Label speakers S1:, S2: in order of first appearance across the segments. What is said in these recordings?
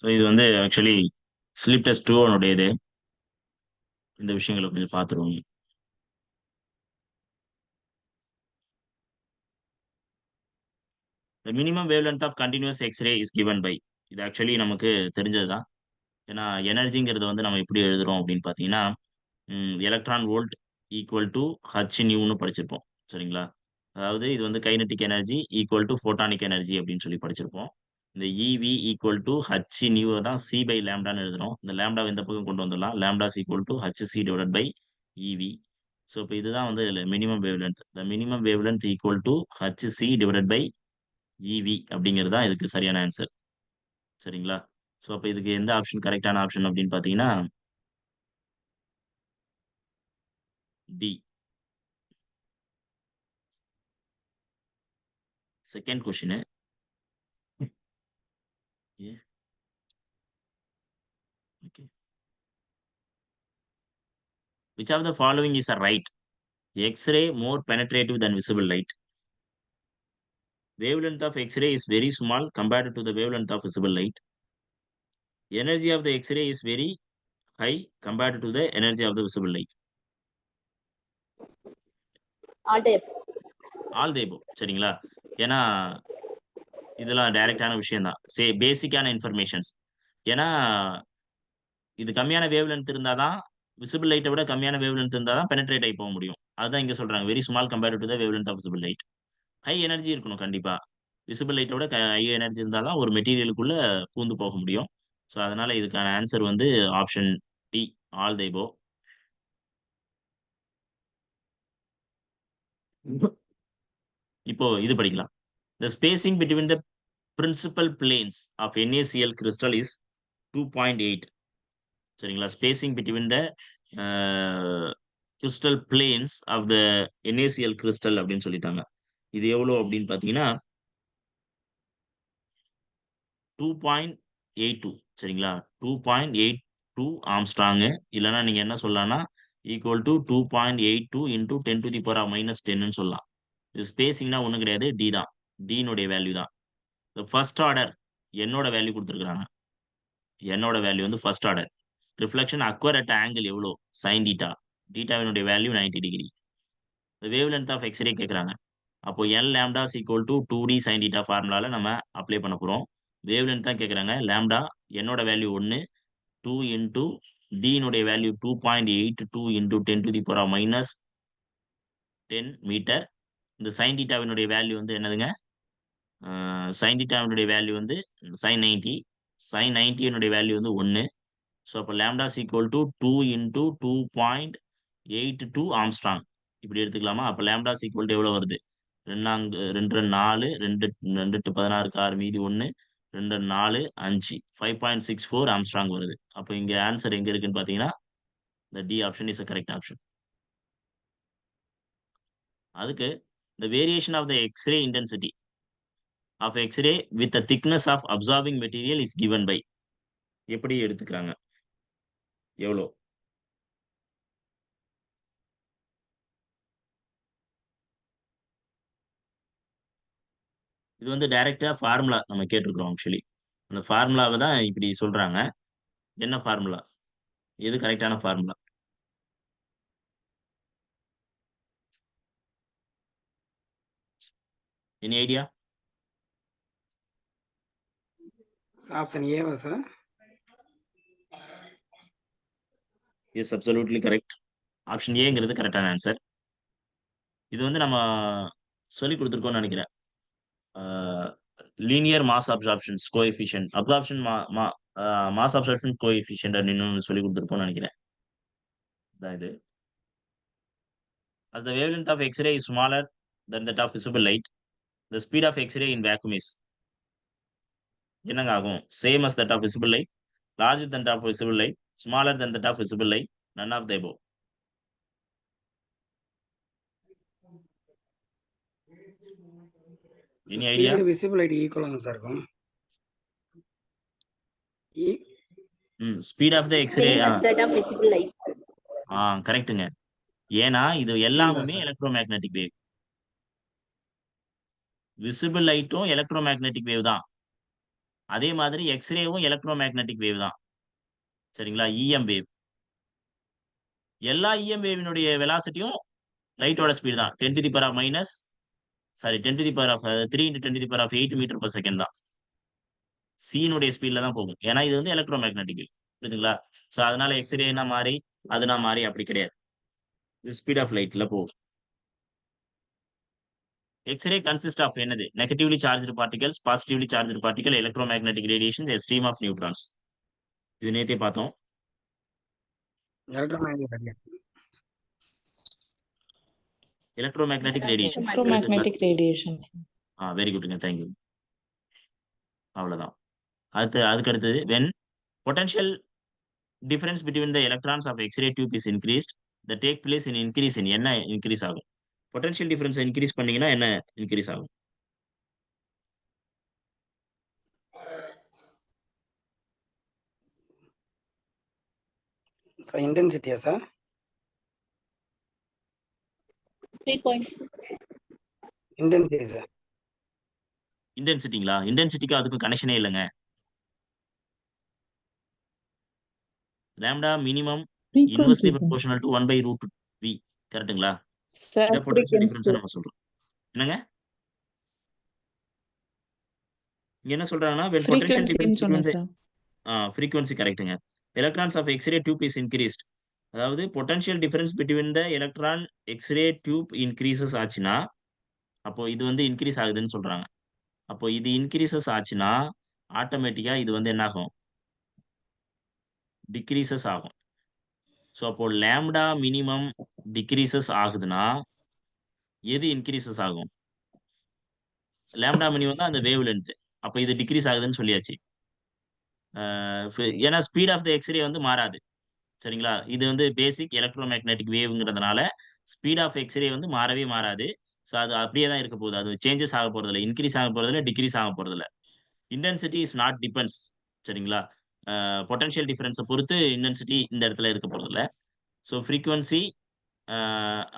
S1: So இது வந்து actually sleep test 2 இது. இந்த விஷயங்களை கொஞ்சம் பார்த்துருவோம். The minimum wavelength of continuous X-ray is given by. இது ஆக்சுவலி நமக்கு தெரிஞ்சதுதான். ஏன்னா எனர்ஜிங்கிறது வந்து நம்ம எப்படி எழுதுறோம் அப்படின்னு பார்த்தீங்கன்னா, electron volt equal to h நியூன்னு படிச்சிருப்போம். சரிங்களா? அதாவது இது வந்து kinetic energy equal to photonic energy அப்படின்னு சொல்லி படிச்சிருப்போம். இந்த இவி ஈக்குவல் டு ஹச் நியூவை தான் சி பை லேம்டான்னு எழுதுறோம். இந்த லேம்டா இந்த பக்கம் கொண்டு வந்துடலாம். Lambdas equal to h c divide by EV. So இப்போ இதுதான் வந்து minimum wavelength. The minimum wavelength equal to h c divide by EV அப்படிங்கிறது தான் இதுக்கு சரியான ஆன்சர். சரிங்களா? ஸோ அப்போ இதுக்கு எந்த ஆப்ஷன் கரெக்டான ஆப்ஷன் அப்படின்னு பார்த்தீங்கன்னா D. Second question. Okay. Which of the following is a right? X-ray more penetrative than visible light. Wavelength of X-ray is very small compared to the wavelength of visible light. Energy of the X-ray is very high compared to the energy of the visible light.
S2: All day.
S1: All the above. சரிங்களா? ஏன்னா இதெல்லாம் டைரக்டான விஷயம் தான். பேசிக்கான informations. ஏன்னா இது கம்மியான wave length இருந்தாதான் விசிபிள் லைட்டை விட கம்மியான வேவ் லென்த் இருந்தால் தான் பெனட்ரேட் ஆகி போக முடியும். அதுதான் இங்கே சொல்றாங்க. Very small compared to the wavelength of visible light. High energy இருக்கணும் கண்டிப்பா. விசிபிள் லைட்டை விட ஹை எனர்ஜி இருந்தால் தான் ஒரு மெட்டீரியலுக்குள்ள பூந்து போக முடியும். ஸோ அதனால இதுக்கான ஆன்சர் வந்து option D, all the above. இப்போ இது படிக்கலாம். The spacing between the principal planes of NaCl crystal is 2.8. சரிங்களா? Spacing between the crystal planes of the NaCl crystal அப்படின்னு சொல்லிட்டாங்க. இது எவ்வளோ அப்படின்னு பார்த்தீங்கன்னா 2.82. சரிங்களா? 2.82 ஆம்ஸ்ட்ராங்கு. இல்லைன்னா நீங்க என்ன சொல்லலாம்னா ஈக்குவல் டு 2.82 இன்டூ 10⁻⁻10ன்னு சொல்லலாம். இது ஸ்பேசிங்னா ஒன்றும் கிடையாது, டி தான். டினுடைய வேல்யூ தான். ஃபர்ஸ்ட் ஆர்டர் என்னோட வேல்யூ கொடுத்துருக்காங்க. என்னோட வேல்யூ வந்து first order. Reflection occur at angle எவ்வளோ? Sine theta. டீட்டாவினுடைய value 90 degree. Wavelength of X ray கேட்குறாங்க. அப்போ l lambda equal to 2D sine theta ஃபார்முலால நம்ம அப்ளை பண்ண போகிறோம். வேவ் லென்த் தான் கேட்குறாங்க. லேம்டா என்னோட வேல்யூ 1, 2 இன்டூ டினுடைய வேல்யூ 2.82 இன்டூ 10⁻10 மீட்டர். இந்த சைன் டீட்டாவினுடைய வேல்யூ வந்து என்னதுங்க? சைன் டீட்டாவினுடைய வேல்யூ வந்து சைன் 90. சைன் 90 வேல்யூ வந்து 1. ஸோ அப்போ lambda equal to 2 into 2.82 angstrom. இப்படி எடுத்துக்கலாமா? அப்போ லேம்டா ஈக்குவல் டு எவ்வளோ வருது? 2 4 2 2 16 6 மீதி 1 2 4 5 5.64 ஆம்ஸ்ட்ராங் வருது. அப்போ இங்க ஆன்சர் எங்க இருக்குன்னு பாத்தீங்கன்னா the D option is a correct option. அதுக்கு the variation of the X-ray intensity of X-ray with the thickness of absorbing material is given by. எப்படி எடுத்துக்கிறாங்க? எவ்வளோ? இது வந்து டைரக்டா ஃபார்முலா நம்ம கேட்டிருக்கிறோம் ஆக்சுவலி. அந்த ஃபார்முலாவை தான் இப்படி சொல்றாங்க. என்ன ஃபார்முலா? எது கரெக்டான ஃபார்முலா? Any idea?
S3: ஆப்ஷன் ஏவா sir?
S1: Yes, absolutely correct. Option ஏங்கிறது கரெக்டான ஆன்சர். இது வந்து நம்ம சொல்லி கொடுத்துருக்கோம்னு நினைக்கிறேன். Linear mass absorptions coefficient absorption mass absorption coefficient அப்படின்னு சொல்லி கொடுத்துருப்போம்னு நினைக்கிறேன். அதான் இது. As the wavelength of X-ray is smaller than that of visible light, the speed of X-ray in vacuum is என்னங்க ஆகும்? Same as that of visible light, larger than that of visible light, smaller than that of visible light, none of the above. Any idea?
S3: Speed visible light ஈக்குவலாக sir இருக்கும்.
S1: Speed of the X-ray
S2: Same as that of visible light.
S1: கரெக்ட்டுங்க. ஏன்னா இது எல்லாமே electro magnetic wave. Visible லைட்டும் electro magnetic wave தான். அதே மாதிரி எக்ஸ்ரேவும் எலக்ட்ரோ மேக்னெட்டிக் வேவ் தான். சரிங்களா? இஎம் வேவ். எல்லா இஎம் வேவினுடைய வெலாசிட்டியும் லைட்டோட ஸ்பீடு தான். 10 to the power of minus 10 to the power of 3 into 10 to the power of 8 metre per second தான். சீனுடைய ஸ்பீட்ல தான் போகும். ஏன்னா இது வந்து எலக்ட்ரோ மேக்னெட்டிக். புரியுதுங்களா? ஸோ அதனால எக்ஸ்ரேனா மாறி அதுனா மாறி அப்படி கிடையாது. ஸ்பீட் ஆஃப் லைட்ல போகும். எக்ஸ்ரே கன்சிஸ்ட் ஆஃப் என்னது? Negatively charged particles, positively charged particle, electromagnetic radiation, a stream of neutrons. இது நேத்தே பார்த்தோம். Electromagnetic radiation.
S4: Electromagnetic radiations.
S1: Very குட்ங்க. தேங்க்யூ. அவ்வளவுதான். அதுக்கு அடுத்தது when potential difference between the electrons of X-ray tube is increased, the take place in increase in என்ன increase ஆகும்? Potential difference increase பண்ணீங்கன்னா என்ன இன்க்ரீஸ் ஆகும்?
S3: சார் இன்டென்சிட்டியா சார்?
S2: frequency.
S3: Intensity sir.
S1: இன்டென்சிட்டிங்களா? இன்டென்சிட்டிக்கு அதுக்கும் கனெக்ஷனே இல்லைங்க. Lambda minimum inversely proportional to 1/√v. கரெக்ட்டுங்களா? இத பொட்டன்ஷியல் டிஃபரன்ஸ் நம்ம சொல்றோம். என்னங்க? இங்க என்ன சொல்றாங்கன்னா when potential difference between the frequency கரெக்ட்டுங்க. electrons of X-ray tube is increased. அதாவது potential difference between the electron X-ray tube increases ஆச்சுன்னா அப்போ இது வந்து இன்க்ரீஸ் ஆகுதுன்னு சொல்றாங்க. அப்போ இது இன்க்ரீசஸ் ஆச்சுன்னா ஆட்டோமேட்டிக்கா இது வந்து என்ன ஆகும்? டிக்ரீசஸ் ஆகும். ஸோ அப்போ லாம்டா மினிமம் டிக்ரீசஸ் ஆகுதுன்னா எது இன்க்ரீசஸ் ஆகும்? லாம்டா மினிமம் தான் அந்த வேவ் லென்த். அப்போ இது டிக்ரீஸ் ஆகுதுன்னு சொல்லியாச்சு. ஏன்னா ஸ்பீட் ஆஃப் த எக்ஸ்ரே வந்து மாறாது. சரிங்களா? இது வந்து பேசிக் எலக்ட்ரோ மேக்னெட்டிக் வேவ்ங்கிறதுனால ஸ்பீட் ஆஃப் எக்ஸ்ரே வந்து மாறவே மாறாது. ஸோ அது அப்படியே தான் இருக்க போகுது. அது சேஞ்சஸ் ஆக போறதில்ல. இன்க்ரீஸ் ஆக போறதில்ல, டிக்ரீஸ் ஆக போறதில்ல. Intensity is not depends. சரிங்களா? பொட்டன்ஷியல் டிஃபரன்ஸை பொறுத்து இன்டென்சிட்டி இந்த இடத்துல இருக்க போறதில்ல. ஸோ ஃப்ரீக்வன்சி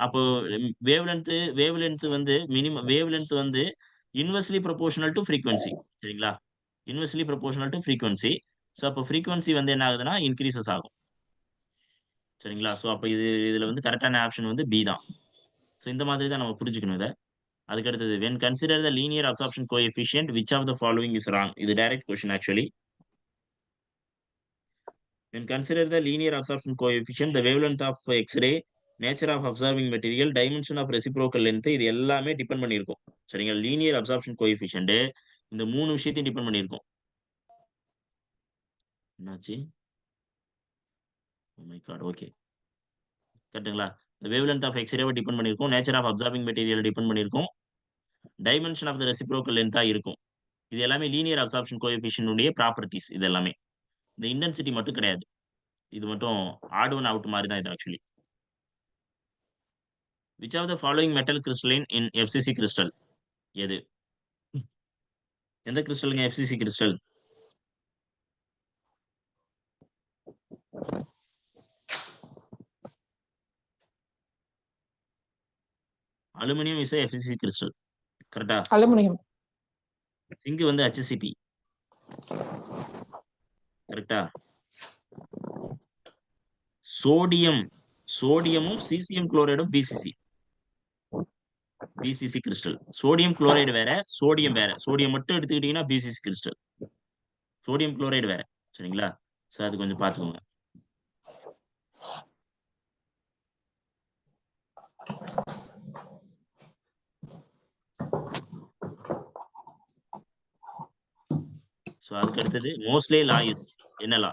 S1: அப்போ வேவ் லென்த் வந்து மினிமம் வேவ் லென்த் வந்து இன்வெர்ஸ்லி ப்ரொபோர்ஷனல் டு ஃப்ரீக்வன்சி. சரிங்களா? Inversely proportional to frequency. So அப்போ ஃப்ரீக்வன்சி வந்து என்ன ஆகுதுன்னா இன்க்ரீசஸ் ஆகும். சரிங்களா? ஸோ அப்போ இதுல வந்து கரெக்டான ஆப்ஷன் வந்து பி தான். ஸோ இந்த மாதிரி தான் நம்ம புரிஞ்சுக்கணும் இதை. அதுக்கு அடுத்தது when consider the linear absorption coefficient, which of the following is wrong? இது direct question actually. when consider the linear absorption coefficient, the wavelength of X-ray, nature of observing material, dimension of reciprocal length, இது எல்லாமே depend பண்ணியிருக்கும். சரிங்களா? Linear absorption coefficient இந்த 3 விஷயத்தையும் depend பண்ணியிருக்கும். என்னாச்சு? Oh my God. Okay, கரெக்ட்டுங்களா? இந்த wavelength of எக்ஸ்ரேவை depend பண்ணியிருக்கும், nature of absorbing material depend பண்ணியிருக்கும், டைமென்ஷன் ஆஃப் த ரெசிப்ரோக்கல் லென்த்தா இருக்கும். இது எல்லாமே லீனியர் அப்சார்ப்ஷன் கோஎஃபிஷியன்ட் உடைய ப்ராப்பர்ட்டிஸ். இது எல்லாமே இந்த இன்டென்சிட்டி மட்டும் கிடையாது. இது மட்டும் ஆட் ஒன் அவுட் மாதிரி தான் இது actually. which of the following metal crystalline in FCC crystal? எது? எந்த கிறிஸ்டலுங்க FCC crystal? Aluminium is FCC crystal. கரெக்டா?
S4: அலுமினியம்.
S1: சிங்க் வந்து HCP. கரெக்டா? சோடியமும் சீசியம் குளோரைடும் பிசிசி கிறிஸ்டல். சோடியம் குளோரைடு வேற, சோடியம் வேற. சோடியம் மட்டும் எடுத்துக்கிட்டீங்கன்னா பிசிசி கிறிஸ்டல், சோடியம் குளோரைடு வேற. சரிங்களா? சோ அது கொஞ்சம் பாத்துக்கோங்க. சோ அதுக்கு அடுத்தது மோஸ்லே லா இஸ் என்ன லா?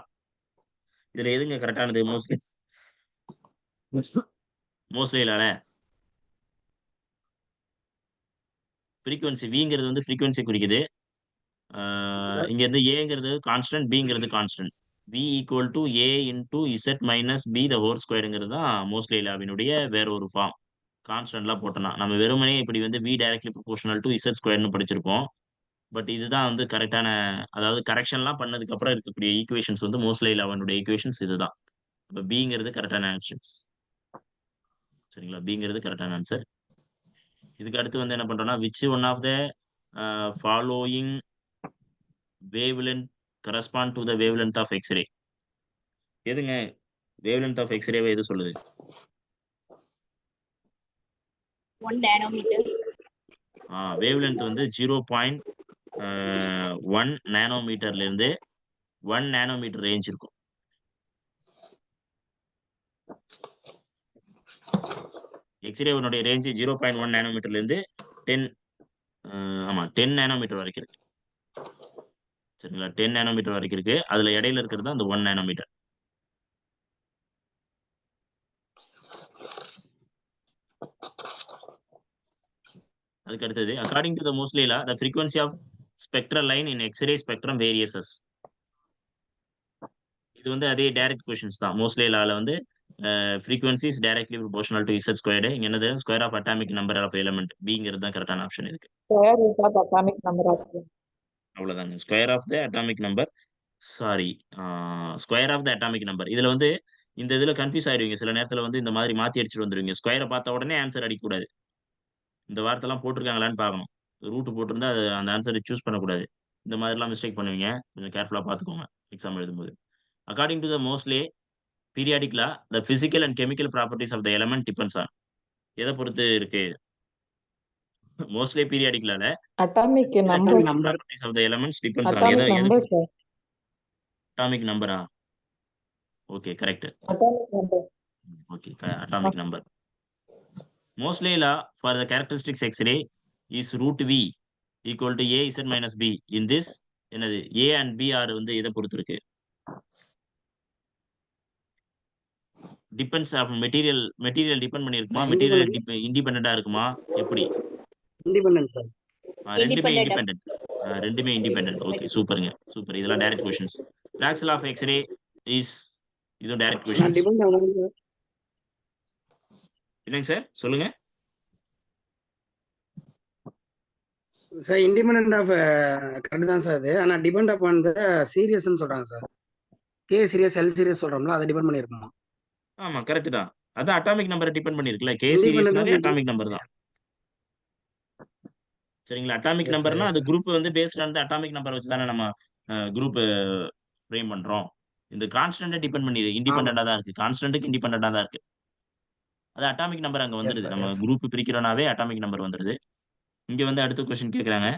S1: இதுல எதுங்க கரெக்டானது? மோஸ்லே லால ஃப்ரீக்வன்சி விங்கிறது வந்து ஃப்ரீக்வன்சி குறிக்குது. இங்க இருந்து ஏங்கிறது கான்ஸ்டன்ட், பிங்கிறது constant. v equal to a into Z minus B the whole ஸ்கொயருங்கிறது தான் மோஸ்லே லாவினுடைய வேற ஒரு ஃபார்ம். கான்ஸ்டன்ட்லாம் போட்டோம்னா நம்ம வெறுமனே இப்படி வந்து v directly proportional to Z ஸ்கொயர்னு படிச்சிருப்போம். பட் இதுதான் வந்து கரெக்டான, அதாவது கரெக்ஷன்லாம் பண்ணதுக்கு அப்புறம் இருக்கக்கூடிய ஈக்குவேஷன்ஸ் வந்து மோஸ்லே லாவினுடைய ஈக்குவேஷன்ஸ் இதுதான். இப்போ பிங்கிறது கரெக்டான ஆன்சர்ஸ். சரிங்களா? பிங்கிறது கரெக்டான ஆன்சர். இதுக்கு அடுத்து வந்து என்ன பண்றோம்னா which one of the following wavelength correspond to the wavelength of X-ray? எதுங்க wavelength of X-ray எது சொல்லுது?
S2: 1 nanometer.
S1: wavelength வந்து 0.1 நானோமீட்டர்ல இருந்து 1 நானோமீட்டர் ரேஞ்ச் இருக்கும். எக்ஸ்ரே உன்னுடைய ரேஞ்ச் 0.1 நானோமீட்டர்ல இருந்து 10 நானோமீட்டர் வரைக்கும் இருக்கு. சரிங்களா? 10 நானோமீட்டர் வரைக்கும் இருக்கு. அதுல இடையில இருக்கிறது அந்த 1 நானோமீட்டர். அதுக்கு அடுத்தது according to the mostly law the frequency of spectral line in X-ray spectrum various. இது வந்து அதே டைரக்ட் கொஸ்டின்ஸ் தான். மோஸ்ட்லி லால வந்து frequency is directly proportional to Z squared. இங்க என்னது square of atomic number of element பிங்கிறது தான் கரெக்டான ஆப்ஷன் இதுக்கு.
S4: Square root of atomic number of
S1: அவ்வளவுதாங்க. Square of the atomic number square of the atomic number. இதுல வந்து இந்த இதுல கன்ஃபியூஸ் ஆயிடுவீங்க. சில நேரத்துல வந்து இந்த மாதிரி மாத்தி அடிச்சுட்டு வந்துருவீங்க. ஸ்கொயரை பார்த்த உடனே ஆன்சர் அடிக்கக்கூடாது. இந்த வார்த்தைலாம் போட்டிருக்காங்களான்னு பார்க்கணும். ரூட் போட்டிருந்தா அது அந்த ஆன்சரை சூஸ் பண்ணக்கூடாது. இந்த மாதிரிலாம் மிஸ்டேக் பண்ணுவீங்க. கொஞ்சம் கேர்ஃபுல்லா பார்த்துக்கோங்க எக்ஸாம் எழுதும்போது. According to the Moseley periodic law the physical and chemical properties of the element depends on. எதை பொறுத்து இருக்கு? மோஸ்ட்லி பீரியாடிக் லால
S4: atomic numbers.
S1: Properties of the elements depends on.
S4: Atomic numbers, sir.
S1: Atomic நம்பரா? Okay, correct.
S4: Atomic number.
S1: Okay, atomic number. Moseley law for the characteristics X-ray is root V equal to A Z minus B. in this என்னது A and B are வந்து எதை பொறுத்து இருக்கு? Depends of material depend பண்ணிருக்குமா? Material இண்டிபெண்டா இருக்குமா? எப்படி?
S3: Independent sir.
S1: ரெண்டுமே
S2: Independent.
S1: இண்டிபெண்டன்ட். ரெண்டுமே இண்டிபெண்டன்ட். ஓகே, சூப்பருங்க. சூப்பர். இதெல்லாம் direct questions. Bragg's law of X-ray is இது டைரக்ட்
S3: நான்
S1: கொஸ்டின்ஸ்.
S3: டிபெண்ட் ஆகுது
S1: என்னங்க சார் சொல்லுங்க.
S3: சார். இண்டிபெண்டன்ட் ஆஃப் கரெக்ட் தான் சார் அது. ஆனா டிபெண்ட் அப்பான் த சீரியஸ்ன்னு சொல்றாங்க sir. K series L series சொல்றோம்ல, அதை டிபெண்ட் பண்ணியிருக்குமா?
S1: ஆமா, கரெக்ட் தான். அதான் அட்டாமிக் நம்பரை டிபெண்ட் பண்ணிருக்குல்ல. கே
S3: Independent
S1: சீரியஸ்னாலே
S3: ஆ
S1: அட்டாமிக் நம்பர் தான். சரிங்களா? அட்டாமிக்
S3: Yes, sir,
S1: நம்பர்னா
S3: yes,
S1: அது
S3: sir.
S1: குரூப் வந்து பேஸ்ட் ஆன் அட்டாமிக் நம்பர் வச்சு தானே நம்ம குரூப் ஃப்ரேம் பண்றோம். இந்த கான்ஸ்டன்ட்டை டிபெண்ட் பண்ணி
S3: ஆமா.
S1: இண்டிபெண்டா தான் இருக்கு. கான்ஸ்டன்ட்டுக்கு இண்டிபெண்டா தான் இருக்கு. அது அட்டாமிக் நம்பர் அங்க
S3: Yes,
S1: வந்துருது.
S3: sir,
S1: நம்ம
S3: yes, sir.
S1: குரூப் பிரிக்கிறோம்னாவே அட்டாமிக் நம்பர் வந்துருது. இங்க வந்து அடுத்த கொஸ்டின் கேக்குறாங்க.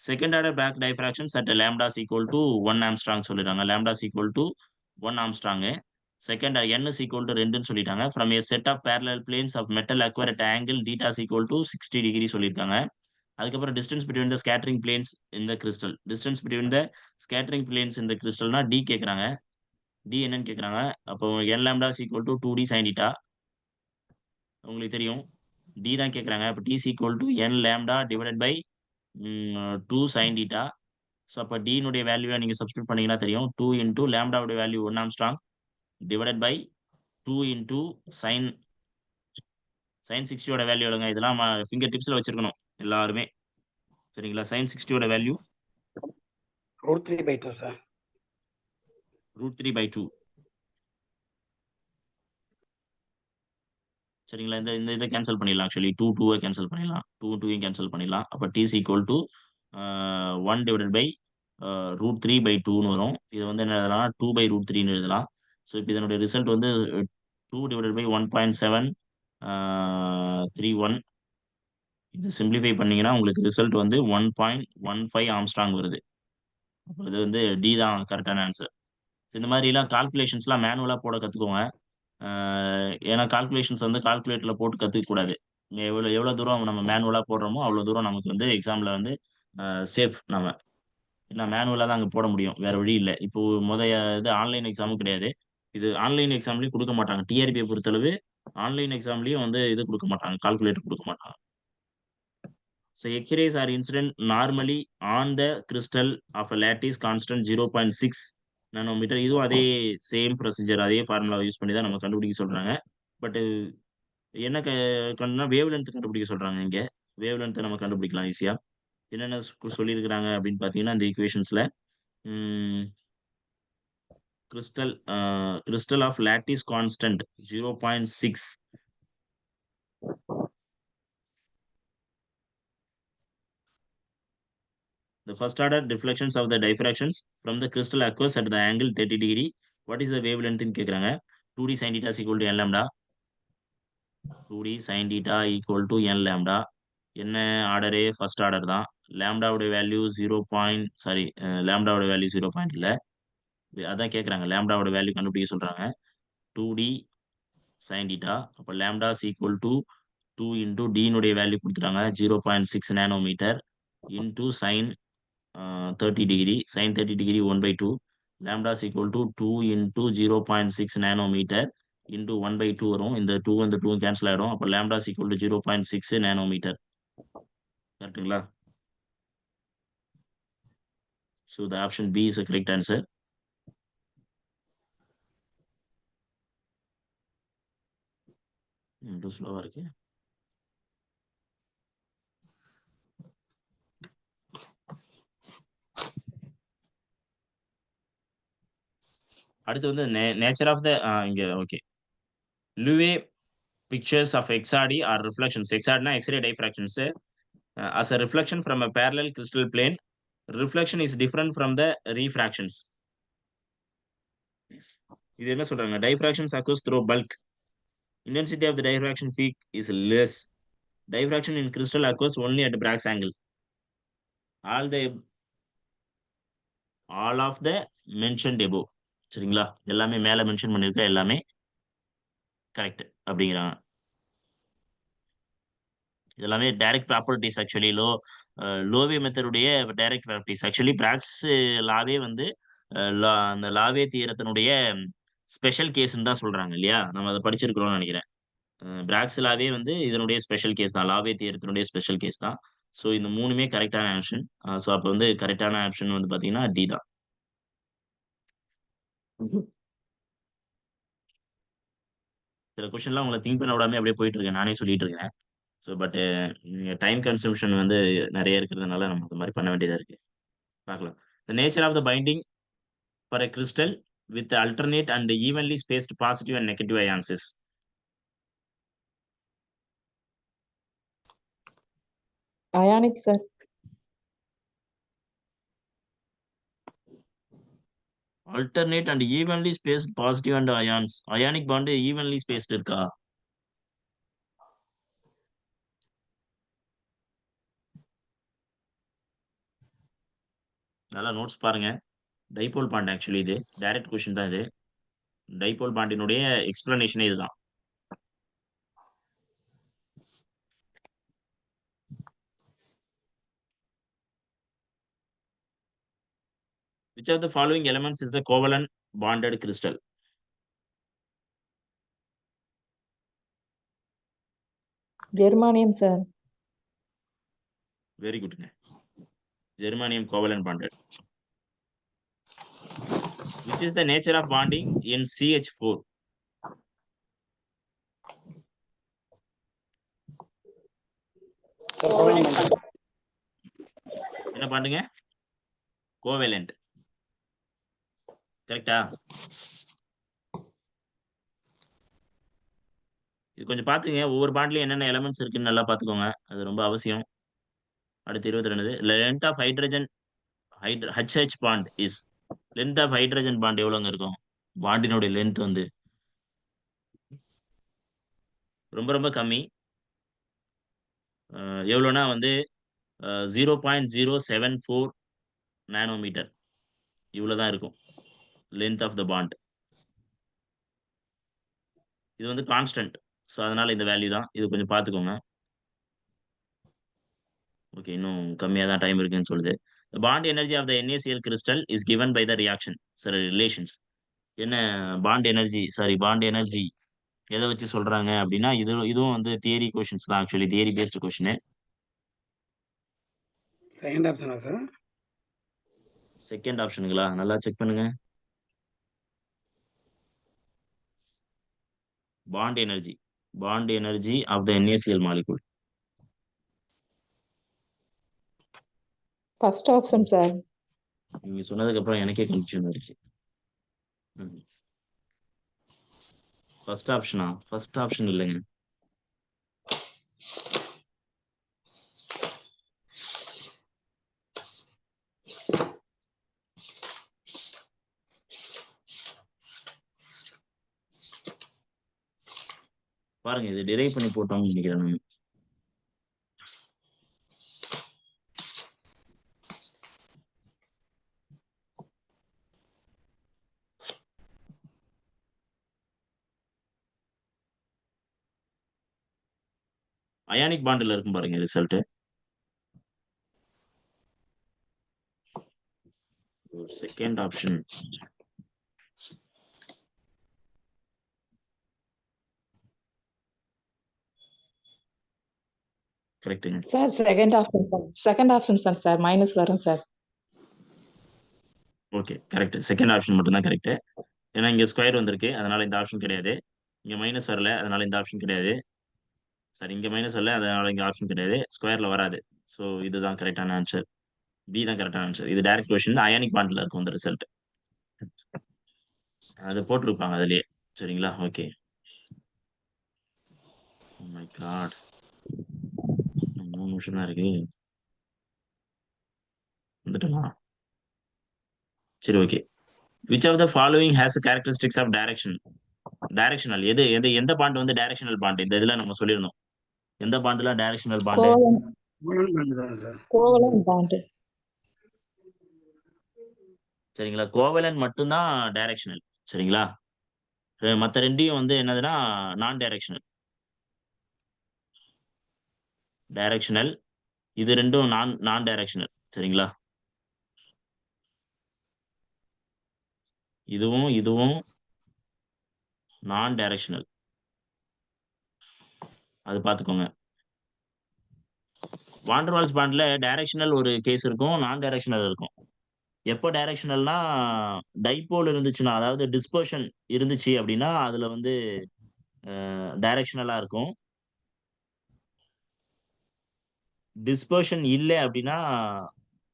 S1: Second order back diffractions at lambda equal to 1 angstrom சொல்லிடுறாங்க. Lambda equal to 1 angstrom. Second n is equal to 2ன்னு சொல்லிட்டாங்க. From a set of parallel planes of metal acquire at angle theta is equal to 60 degree சொல்லியிருக்காங்க. அதுக்கப்புறம் distance between the scattering planes in the crystal. Distance between the scattering planes in the கிறிஸ்டல்னா d கேட்குறாங்க. D என்னன்னு கேட்குறாங்க. அப்போ n lambda equal to 2d sin theta. உங்களுக்கு தெரியும் d தான் கேட்குறாங்க. அப்போ d equal to n lambda divided by 2 sin theta. So அப்போ டினுடைய வேல்யூவை நீங்கள் சப்ஸ்டியூட் பண்ணீங்கன்னா தெரியும். 2 இன்டூ லாம்டாவுடைய value 1 angstrom divided by 2 into sine 60யோட வேல்யூ எவ்வளோங்க? இதெல்லாம் ஃபிங்கர் டிப்ஸில் வச்சிருக்கணும் எல்லாருமே. சரிங்களா? sin 60யோட வேல்யூ
S3: √3/2 சார்.
S1: √3/2. சரிங்களா? இந்த இந்த இதை கேன்சல் பண்ணிடலாம். ஆக்சுவலி 2 கேன்சல் பண்ணிடலாம். 2 கேன்சல் பண்ணிடலாம். அப்போ d equal to 1 divided by √3/2ன்னு வரும். இது வந்து என்ன எழுதலாம்? 2/√3ன்னு எழுதலாம். ஸோ இப்போ இதனுடைய ரிசல்ட் வந்து 2 டிவைடட் பை 1.731. இது சிம்பிளிஃபை பண்ணீங்கன்னா உங்களுக்கு ரிசல்ட் வந்து 1.15 ஆம்ஸ்ட்ராங் வருது. அப்போ இது வந்து டி தான் கரெக்டான ஆன்சர். இந்த மாதிரிலாம் கால்குலேஷன்ஸ்லாம் மேனுவலாக போட கற்றுக்கோங்க. ஏன்னா கால்குலேஷன்ஸ் வந்து கால்குலேட்டரில் போட்டு கற்றுக்க கூடாது. எவ்வளோ எவ்வளோ தூரம் நம்ம மேனுவலாக போடுறோமோ அவ்வளோ தூரம் நமக்கு வந்து எக்ஸாமில் வந்து சேஃப். நம்ம ஏன்னா மேனுவலாக தான் அங்கே போட முடியும். வேற வழி இல்லை. இப்போ இது ஆன்லைன் எக்ஸாமும் கிடையாது. இது ஆன்லைன் எக்ஸாம்லேயும் கொடுக்க மாட்டாங்க. டிஆர்பியை பொறுத்தளவு ஆன்லைன் எக்ஸாம்லேயும் வந்து இது கொடுக்க மாட்டாங்க. கால்குலேட்டர் கொடுக்க மாட்டாங்க. So X-rays are incident normally on the crystal of a lattice constant 0.6 nanometre. இதுவும் அதே சேம் ப்ரொசீஜர், அதே ஃபார்முலா யூஸ் பண்ணி தான் நம்ம கண்டுபிடிக்க சொல்றாங்க. பட் என்ன கண்டுனா வேவ் லென்த் கண்டுபிடிக்க சொல்றாங்க. இங்க வேவ் லென்த்தை நம்ம கண்டுபிடிக்கலாம் ஈஸியா. என்னென்ன சொல்லியிருக்கிறாங்க அப்படின்னு பார்த்தீங்கன்னா இந்த ஈக்குவேஷன்ஸ்ல crystal of lattice constant 0.6 The first order deflections of the diffractions from the crystal occurs at the angle 30 degree. What is the wavelength ன்னு கேக்குறாங்க. 2d sin theta is equal to n lambda. 2d sin theta equal to n lambda. என்ன order first order தான். லேம்டாவோட value 0. இல்ல அதான் கேட்குறாங்க. லேம்டாவோட value கண்டுபிடிக்க சொல்றாங்க. 2d sin theta. அப்போ lambda is equal to 2 into d னுடைய வேல்யூ கொடுத்துட்டாங்க 0.6 nanometre into sin 30 degree. sin 30 degree 1/2. Lambda is equal to 2 into 0.6 nanometer into 1/2 வரும். இந்த 2 இந்த 2 கேன்சல் ஆயிடும். அப்போ lambda is equal to 0.6 nanometer. கரெக்ட்டுங்களா? So the option B is a correct answer. ஸ்லோவா இருக்கு. அடுத்து வந்து நேச்சர் ஆஃப் த இங்க okay. லுவே pictures of XRD are reflections. XRD na X-ray diffractions. As a reflection from a parallel crystal plane, reflection is different from the refractions. இது என்ன சொல்றாங்க? Diffractions occurs through bulk. Intensity of the diffraction peak is less. Diffraction in crystal occurs only at Bragg's angle. All of the mentioned above. சரிங்களா? எல்லாமே மேல mention பண்ணிருக்க எல்லாமே correct அப்படிங்கிறாங்க. இதெல்லாமே டைரக்ட் ப்ராப்பர்ட்டிஸ். ஆக்சுவலி லோவே மெத்தடுடைய டைரக்ட் ப்ராப்பர்ட்டிஸ். ஆக்சுவலி பிராக்ஸ் லாவே வந்து அந்த லாவே தியரத்தினுடைய ஸ்பெஷல் கேஸ்ன்னு தான் சொல்றாங்க இல்லையா? நம்ம அதை படிச்சிருக்கிறோம்னு நினைக்கிறேன். பிராக்ஸ் லாவே வந்து இதனுடைய ஸ்பெஷல் கேஸ் தான். லாவே தியரத்தினுடைய ஸ்பெஷல் கேஸ் தான். ஸோ இந்த மூணுமே கரெக்டான ஆப்ஷன். ஸோ அப்போ வந்து கரெக்டான ஆப்ஷன் வந்து பார்த்தீங்கன்னா டி தான். சில கொஸ்டின்லாம் உங்களை திங்க் பண்ண விடாம அப்படியே போயிட்டு இருக்கேன். நானே சொல்லிட்டு இருக்கேன். ஸோ பட் டைம் கன்சம்ஷன் வந்து நிறைய இருக்கிறதுனால நம்ம இந்த மாதிரி பண்ண வேண்டியதாக இருக்கு. பார்க்கலாம். The nature of the binding for a crystal with alternate and evenly spaced positive and negative ions is.
S4: Ionic, sir.
S1: Alternate and evenly spaced positive and ions. Ionic bond evenly spaced இருக்கா? நல்லா notes பாருங்க. Dipole bond actually இது direct question தான். இது dipole பாண்டினுடைய எக்ஸ்பிளனேஷனே இதுதான். Which of the following elements is a covalent bonded crystal?
S4: Germanium, sir.
S1: Very good. Germanium covalent bonded. Which is the nature of bonding in CH4? என்ன பாண்டுங்க? Covalent. கரெக்டா? இது கொஞ்சம் பாத்துங்க. ஒவ்வொரு பாண்ட்லயும் என்னென்ன எலமெண்ட்ஸ் இருக்குன்னு நல்லா பாத்துக்கோங்க. அது ரொம்ப அவசியம். அடுத்து 22. Length of hydrogen HH bond is. Length of hydrogen bond எவ்வளவுங்க இருக்கும்? பாண்டினுடைய லென்த் வந்து ரொம்ப ரொம்ப கம்மி. எவ்வளோனா வந்து 0.074 நானோமீட்டர். இவ்வளவுதான் இருக்கும் லென்த் ஆஃப் த பாண்ட். இது வந்து கான்ஸ்டன்ட். ஸோ அதனால இந்த வேல்யூ தான். இது கொஞ்சம் பார்த்துக்கோங்க. ஓகே, இன்னும் கம்மியாக தான் டைம் இருக்குன்னு சொல்லுது. The bond energy of the NaCl crystal is given by the reaction. Sir relations என்ன? பாண்ட் எனர்ஜி எதை வச்சு சொல்றாங்க அப்படின்னா இதுவும் வந்து தியரி கொஷின்ஸ் தான். Actually theory based question.
S3: Second ஆப்ஷனா சார்?
S1: செகண்ட் ஆப்ஷனுங்களா? நல்லா செக் பண்ணுங்க. Bond energy of the NaCl molecule.
S4: First option, sir.
S1: நீங்க சொன்னதுக்கு அப்புறம் எனக்கே கன்ஃபியூஷன் ஆயிடுச்சு. ஃபர்ஸ்ட் ஆப்ஷனா? ஃபர்ஸ்ட் ஆப்ஷன் இல்லைங்க. பாருங்க இது டிரைவ் பண்ணி போட்டோம்னு நினைக்கிறேன் நான். அயானிக் பாண்டில் இருக்கும் பாருங்க ரிசல்ட். செகண்ட் ஆப்ஷன் கரெக்ட்டுங்க.
S4: Sir second option sir. Second option sir minus வரும் sir.
S1: Okay correct. Second option மட்டும் தான் கரெக்ட். ஏன்னா இங்க ஸ்கொயர் வந்திருக்கு, அதனால இந்த ஆப்ஷன் கிடையாது. இங்க மைனஸ் வரல, அதனால இந்த ஆப்ஷன் கிடையாது. சரி, இங்க மைனஸ் வரல, அதனால இங்க ஆப்ஷன் கிடையாது. ஸ்கொயர்ல வராது. ஸோ இதுதான் கரெக்டான ஆன்சர். பி தான் கரெக்டான ஆன்சர். இது டைரக்ட் கொஸ்டின், அயானிக் பாண்டில் இருக்கும் அந்த ரிசல்ட். அது போட்டிருப்பாங்க அதுலயே. சரிங்களா? ஓகே. மை காட், 3 நிமிஷம் தான் இருக்கு. வந்துட்டோமா? சரி, okay. Which of the following has characteristics of direction? Directional எந்த பாண்ட் வந்து டைரக்ஷனல் பாண்ட்? இந்த இதுல நம்ம சொல்லியிருந்தோம். எந்த பாண்ட்ல டைரக்ஷனல் பாண்ட்?
S4: கோவலன்
S3: தான் சார்.
S4: Covalent bond.
S1: சரிங்களா? கோவலன் மட்டும்தான் டைரக்ஷனல். சரிங்களா? மத்த ரெண்டையும் வந்து என்னதுன்னா நான் டைரக்ஷனல். டைரக்ஷனல், இது ரெண்டும் நான் நான் டைரக்ஷனல். சரிங்களா? இதுவும் இதுவும் நான் டைரக்ஷனல். அது பார்த்துக்கோங்க. வாண்டர்வால்ஸ் பாண்ட்ல டைரக்ஷனல் ஒரு கேஸ் இருக்கும், நான் டைரக்ஷனல் இருக்கும். எப்போ டைரக்ஷனல்னா டைபோல் இருந்துச்சுன்னா, அதாவது டிஸ்பர்ஷன் இருந்துச்சு அப்படின்னா அதுல வந்து டைரக்ஷனலா இருக்கும். டிஸ்பர்ஷன் இல்லை அப்படின்னா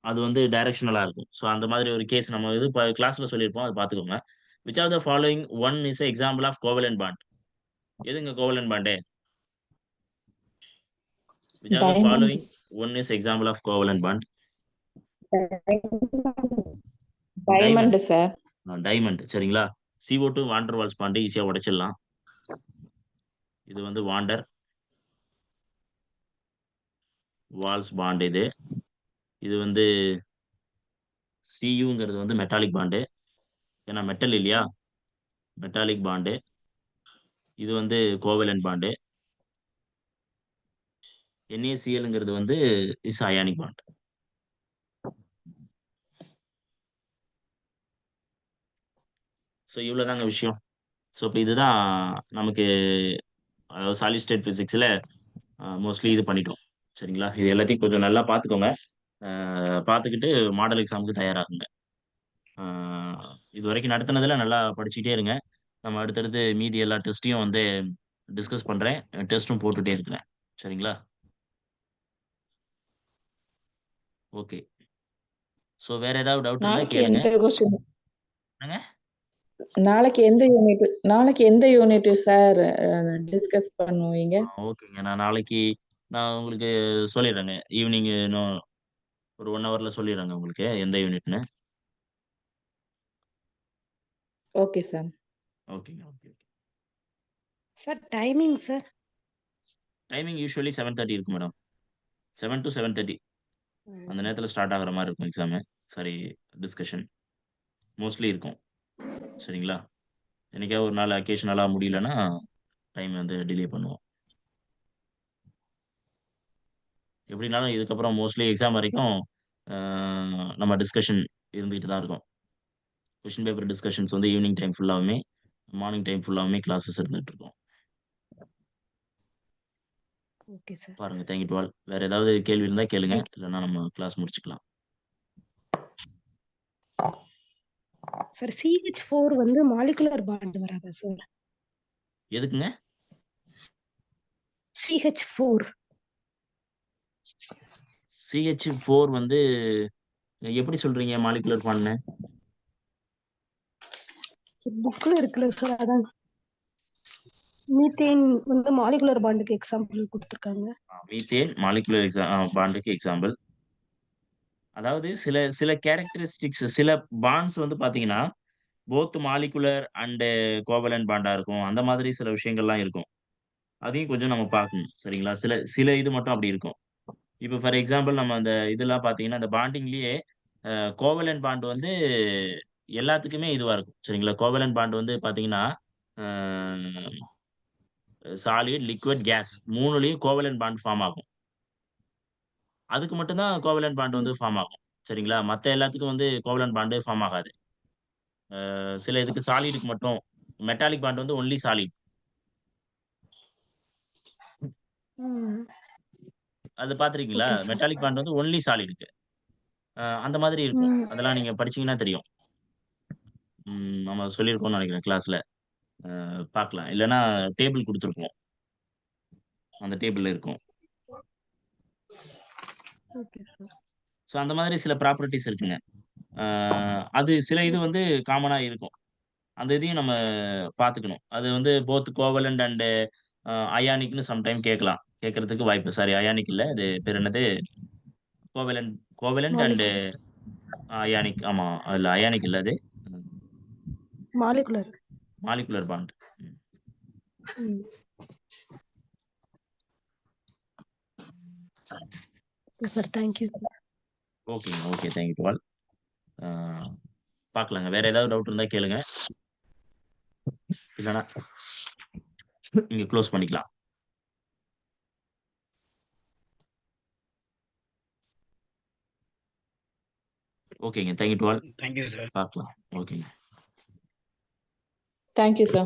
S1: அது வந்து டைரக்ஷனலா இருக்கும். ஸோ அந்த மாதிரி ஒரு கேஸ் நம்ம இது கிளாஸ்ல சொல்லியிருப்போம், அது பார்த்துக்கோங்க. Which of the following one is example of covalent bond? எதுங்க covalent bond? Which of the
S4: diamond
S1: following one is example of covalent bond?
S4: Diamond sir.
S1: Diamond. சரிங்களா? CO2 வாண்டர்வால்ஸ் பாண்டு ஈஸியா உடைச்சிடலாம். இது வந்து வாண்டர் வால்ஸ் பாண்ட். இது வந்து சியூங்கிறது வந்து metallic bond, ஏன்னா metal இல்லையா, மெட்டாலிக் பாண்டு. இது வந்து கோவலன் பாண்டு. NaClங்கிறது வந்து இஸ் அயானிக் பாண்ட். ஸோ இவ்வளோதாங்க விஷயம். ஸோ இப்போ இதுதான் நமக்கு சாலிட் ஸ்டேட் ஃபிசிக்ஸில் மோஸ்ட்லி இது பண்ணிட்டோம். சரிங்களா? இது எல்லாத்தையும் கொஞ்சம் நல்லா பார்த்துக்கோங்க. பார்த்துக்கிட்டு மாடல் எக்ஸாமுக்கு தயாராகுங்க. இது வரைக்கும் நடத்தினதுல நல்லா படிச்சுக்கிட்டே இருங்க. நம்ம அடுத்தடுத்து மீதி எல்லா டெஸ்ட்டையும் வந்து டிஸ்கஸ் பண்ணுறேன், டெஸ்ட்டும் போட்டுகிட்டே இருக்கிறேன். சரிங்களா? ஓகே. ஸோ வேற ஏதாவது டவுட் இருந்தால்
S4: நாளைக்கு
S1: கேளுங்க.
S4: எந்த கொஸ்டின்?
S1: என்னங்க?
S4: நாளைக்கு எந்த யூனிட் சார் டிஸ்கஸ் பண்ணுவீங்க?
S1: ஓகேங்க. நான் உங்களுக்கு சொல்லிடுறேங்க. ஈவினிங் இன்னும் ஒரு 1 ஹவர்ல சொல்லிடுறேங்க உங்களுக்கு எந்த யூனிட்னு.
S4: Okay sir.
S1: ஓகேங்க. Okay.
S2: Sir timing sir?
S1: Timing usually 7:30 இருக்கும் மேடம். 7 to 7:30 அந்த நேரத்தில் ஸ்டார்ட் ஆகுற மாதிரி இருக்கும் எக்ஸாமு. சாரி, டிஸ்கஷன் மோஸ்ட்லி இருக்கும். சரிங்களா? என்னைக்காவது ஒரு நாள் அக்கேஷனலாக முடியலன்னா டைம் வந்து டிலே பண்ணுவோம். எப்படினாலும் இதுக்கப்புறம் மோஸ்ட்லி எக்ஸாம் வரைக்கும் நம்ம டிஸ்கஷன் இருந்துகிட்டு தான் இருக்கும். கொஷின் பேப்பர் டிஸ்கஷன்ஸ் வந்து ஈவினிங் டைம் ஃபுல்லாகவுமே, மார்னிங் டைம் ஃபுல்லாகவுமே கிளாஸஸ் இருந்துகிட்டு இருக்கும்.
S2: Okay sir.
S1: பாருங்க. Thank you to all. வேற ஏதாவது கேள்வி இருந்தால் கேளுங்க, இல்லைன்னா நம்ம கிளாஸ் முடிச்சுக்கலாம்.
S2: சார் CH4 வந்து மாலிகுலர் பாண்ட் வராதா சார்?
S1: எதுக்குங்க?
S2: CH4
S1: CH4 வந்து எப்படி சொல்றீங்க மாலிகுலர் பாண்ட்னு?
S2: புக்ல இருக்குல்ல சார், அதான் மீத்தேன் வந்து மாலிகுலர் பாண்டுக்கு எக்ஸாம்பிள் கொடுத்துருக்காங்க.
S1: மீத்தேன் மாலிகுலர் பாண்டுக்கு எக்ஸாம்பிள். அதாவது சில சில கேரக்டரிஸ்டிக்ஸ், சில பாண்ட்ஸ் வந்து பாத்தீங்கன்னா போத் மாலிகுலர் அண்ட் கோவலன்ட் பாண்டா இருக்கும். அந்த மாதிரி சில விஷயங்கள்லாம் இருக்கும். அதையும் கொஞ்சம் நம்ம பார்க்கணும். சரிங்களா? சில சில இது மட்டும் அப்படி இருக்கும். இப்போ ஃபார் எக்ஸாம்பிள் நம்ம அந்த இதெல்லாம் பார்த்தீங்கன்னா, அந்த பாண்டிங்லயே கோவலன்ட் பாண்ட் வந்து எல்லாத்துக்குமே இதுவா இருக்கும். சரிங்களா? கோவலன்ட் பாண்ட் வந்து பார்த்தீங்கன்னா, அ சாலிட், லிக்விட், கேஸ் 3லயும் கோவலன்ட் பாண்ட் ஃபார்ம் ஆகும். அதுக்கு மட்டும் தான் கோவலன்ட் பாண்ட் வந்து ஃபார்ம் ஆகும். சரிங்களா? மத்த எல்லாத்துக்கும் வந்து கோவலன்ட் பாண்ட் ஃபார்ம் ஆகாது. சில இதுக்கு சாலிடுக்கு மட்டும் மெட்டாலிக் பாண்ட் வந்து ஒன்லி சாலிட்.
S2: ம்.
S1: அது பார்த்துருக்கீங்களா?
S2: Okay sir.
S1: மெட்டாலிக் பாண்ட் வந்து ஒன்லி சாலிடுக்கு. அந்த மாதிரி இருக்கும்.
S2: ம்.
S1: அதெல்லாம் நீங்க படிச்சீங்கன்னா தெரியும். நம்ம சொல்லியிருக்கோம்னு நெனைக்கிறேன் கிளாஸ்ல. பார்க்கலாம். இல்லன்னா டேபிள் குடுத்துருப்போம். அந்த டேபிள்ல இருக்கும்.
S2: Okay sir.
S1: ஸோ அந்த மாதிரி சில ப்ராப்பர்ட்டீஸ் இருக்குங்க. அது சில இது வந்து காமனா இருக்கும். அந்த இதையும் நம்ம பார்த்துக்கணும். அது வந்து போத் கோவலன்ட் அண்ட் அயானிக்ன்னு சம்டைம் கேட்கலாம். கேட்கறதுக்கு வாய்ப்பு சாரி அயானிக் இல்ல. அது பேர் என்னது? Covalent covalent and
S2: molecular.
S1: Ionic ஆமா. இல்ல அயானிக் இல்ல அது.
S2: மாலிகுலர்.
S1: Molecular bond.
S2: ம். Okay sir. Thank you sir.
S1: ஓகேங்க. Okay. Thank you to all. அ பார்க்கலாங்க. வேற ஏதாவது டவுட் இருந்தா கேளுங்க. இல்லன்னா நீங்க க்ளோஸ் பண்ணிக்கலாம். ஓகேங்க. Thank you to all.
S3: Thank you sir.
S1: பார்க்கலாம். ஓகேங்க.
S4: Thank you, sir.